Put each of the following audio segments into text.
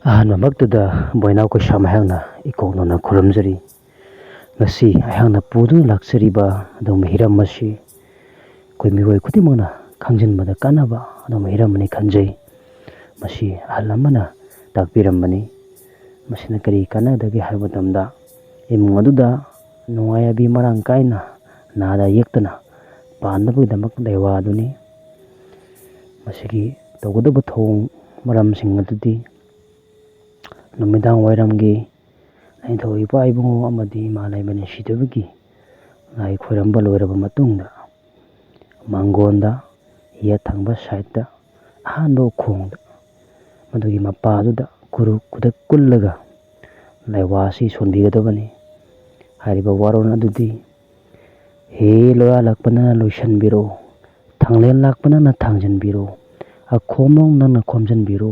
ꯑꯍꯥꯟꯕꯃꯛꯇꯗ ꯕꯣꯏꯅꯥꯎ ꯀꯩꯁꯥꯝ ꯑꯩꯍꯥꯛꯅ ꯏꯀꯣꯛꯅꯅ ꯈꯨꯔꯨꯝꯖꯔꯤ꯫ ꯉꯁꯤ ꯑꯩꯍꯥꯛꯅ ꯄꯨꯗꯨꯅ ꯂꯥꯛꯆꯔꯤꯕ ꯑꯗꯨꯒꯨꯝꯕ ꯍꯤꯔꯝ ꯑꯁꯤ ꯑꯩꯈꯣꯏ ꯃꯤꯑꯣꯏ ꯈꯨꯗꯤꯡꯃꯛꯅ ꯈꯪꯖꯤꯟꯕꯗ ꯀꯥꯟꯅꯕ ꯑꯗꯨꯒꯨꯝꯕ ꯍꯤꯔꯝ ꯑꯃꯅꯤ ꯈꯟꯖꯩ꯫ ꯃꯁꯤ ꯑꯍꯜ ꯑꯃꯅ ꯇꯥꯛꯄꯤꯔꯝꯕꯅꯤ꯫ ꯃꯁꯤꯅ ꯀꯔꯤ ꯀꯥꯟꯅꯗꯒꯦ ꯍꯥꯏꯕ ꯃꯇꯝꯗ ꯏꯃꯨꯡ ꯑꯗꯨꯗ ꯅꯨꯡꯉꯥꯏ ꯌꯥꯏꯕꯤ ꯃꯔꯥꯡ ꯀꯥꯏꯅ ꯅꯥꯗ ꯌꯦꯛꯇꯅ ꯄꯥꯟꯅꯕꯒꯤꯗꯃꯛ ꯂꯩꯋꯥ ꯑꯗꯨꯅꯤ꯫ ꯃꯁꯤꯒꯤ ꯇꯧꯒꯗꯕ ꯊꯧꯑꯣꯡ ꯃꯔꯝꯁꯤꯡ ꯑꯗꯨꯗꯤ ꯅꯨꯃꯤꯗꯥꯡ ꯋꯥꯏꯔꯝꯒꯤ ꯅꯤꯡꯊꯧ ꯏꯄꯥ ꯏꯕꯨꯡꯉꯣ ꯑꯃꯗꯤ ꯏꯃꯥ ꯂꯩꯃ ꯅꯨꯡꯁꯤꯗꯕꯒꯤ ꯂꯥꯏ ꯈꯣꯏꯔꯝꯕ ꯂꯣꯏꯔꯕ ꯃꯇꯨꯡꯗ ꯃꯥꯡꯒꯣꯟꯗ ꯌꯦꯠ ꯊꯪꯕ ꯁꯥꯏꯠꯇ ꯑꯍꯥꯟꯕ ꯎꯈꯣꯡꯗ ꯃꯗꯨꯒꯤ ꯃꯄꯥꯗꯨꯗ ꯈꯨꯗꯛ ꯀꯨꯜꯂꯒ ꯂꯥꯏꯋꯥ ꯑꯁꯤ ꯁꯣꯟꯕꯤꯒꯗꯕꯅꯤ꯫ ꯍꯥꯏꯔꯤꯕ ꯋꯥꯔꯣꯜ ꯑꯗꯨꯗꯤ ꯍꯦ ꯂꯣꯌꯥ ꯂꯥꯛꯄꯅ ꯂꯣꯏꯁꯤꯟꯕꯤꯔꯣ, ꯊꯥꯡꯂꯦꯟ ꯂꯥꯛꯄꯅ ꯊꯥꯡꯖꯤꯟꯕꯤꯔꯣ, ꯑꯈꯣꯝꯕꯣꯡ ꯅꯪꯅ ꯈꯣꯝꯖꯤꯟꯕꯤꯔꯣ,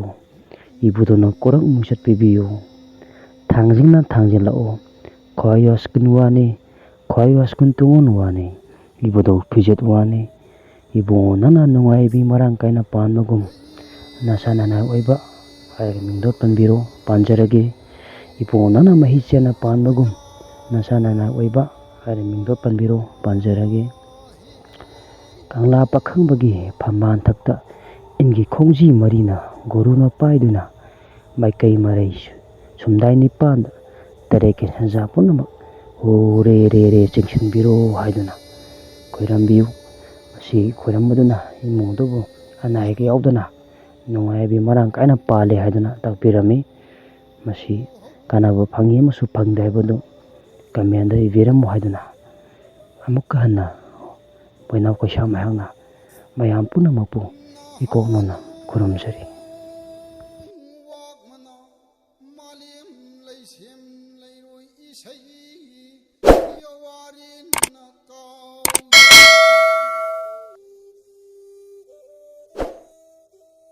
ꯏꯕꯨꯙꯧꯅ ꯀꯣꯔꯛ ꯃꯤꯡꯆꯠ ꯄꯤꯕꯤꯌꯨ, ꯊꯥꯡꯖꯤꯡꯅ ꯊꯥꯡꯖꯤꯜꯂꯛꯑꯣ, ꯈ꯭ꯋꯥꯏ ꯋꯥꯁꯀꯨꯟ ꯋꯥꯅꯤ, ꯈ꯭ꯋꯥꯏ ꯋꯥꯁꯀꯨꯟ ꯇꯨꯡꯑꯣꯟ ꯋꯥꯅꯤ, ꯏꯕꯨꯙꯧ ꯐꯤꯖꯦꯠ ꯋꯥꯅꯤ, ꯏꯕꯨꯡꯉꯣ ꯅꯪꯅ ꯅꯨꯡꯉꯥꯏꯕꯤ ꯃꯔꯥꯡ ꯀꯥꯏꯅ ꯄꯥꯟꯕꯒꯨꯝ ꯅꯁꯥ ꯅꯅꯥꯏ ꯑꯣꯏꯕ ꯍꯥꯏꯔꯒ ꯃꯤꯡꯗꯣꯠ ꯄꯟꯕꯤꯔꯣ ꯄꯥꯟꯖꯔꯒꯦ, ꯏꯕꯨꯡꯉꯣ ꯅꯪꯅ ꯃꯍꯤ ꯆꯦꯟꯅ ꯄꯥꯟꯕꯒꯨꯝ ꯅꯁꯥ ꯅꯅꯥꯏ ꯑꯣꯏꯕ ꯍꯥꯏꯔꯒ ꯃꯤꯡꯗꯣꯠ ꯄꯟꯕꯤꯔꯣ ꯄꯥꯟꯖꯔꯒꯦ, ꯀꯪꯂꯥ ꯄꯥꯈꯪꯕꯒꯤ ꯐꯝꯕꯥꯟꯊꯛꯇ ꯏꯟꯒꯤ ꯈꯣꯡꯖꯤ ꯃꯔꯤꯅ ꯒꯨꯔꯨꯅ ꯄꯥꯏꯗꯨꯅ ꯃꯥꯏꯀꯩ ꯃꯔꯩ ꯁꯨꯝꯗꯥꯏ ꯅꯤꯄꯥꯟꯗ ꯇꯔꯦꯠꯀꯤ ꯁꯟꯖꯥ ꯄꯨꯝꯅꯃꯛ ꯍꯣ ꯔꯦ ꯔꯦ ꯔꯦ ꯆꯤꯡꯁꯤꯟꯕꯤꯔꯣ ꯍꯥꯏꯗꯨꯅ ꯈꯣꯏꯔꯝꯕꯤꯌꯨ꯫ ꯃꯁꯤ ꯈꯣꯏꯔꯝꯕꯗꯨꯅ ꯏꯃꯨꯡ ꯑꯗꯨꯕꯨ ꯑꯅꯥ ꯑꯌꯦꯛ ꯌꯥꯎꯗꯅ ꯅꯨꯡꯉꯥꯏ ꯌꯥꯏꯕꯤ ꯃꯔꯥꯡ ꯀꯥꯏꯅ ꯄꯥꯜꯂꯤ ꯍꯥꯏꯗꯨꯅ ꯇꯥꯛꯄꯤꯔꯝꯃꯤ꯫ ꯃꯁꯤ ꯀꯥꯟꯅꯕ ꯐꯪꯏ ꯑꯃꯁꯨꯡ ꯐꯪꯗꯦ ꯍꯥꯏꯕꯗꯨ ꯀꯃꯦꯟꯗ ꯏꯕꯤꯔꯝꯃꯨ ꯍꯥꯏꯗꯨꯅ ꯑꯃꯨꯛꯀ ꯍꯟꯅ ꯕꯣꯏꯅꯥꯎ ꯀꯩꯁꯥꯝ ꯑꯩꯍꯥꯛꯅ ꯃꯌꯥꯝ ꯄꯨꯝꯅꯃꯛꯄꯨ ꯏꯀꯣꯛꯅꯅ ꯈꯨꯔꯨꯝꯖꯔꯤ꯫ ꯂꯩꯁꯦꯝ ꯂꯩꯔꯣꯏ ꯏꯁꯩ ꯌꯥꯋꯥꯔꯦꯅ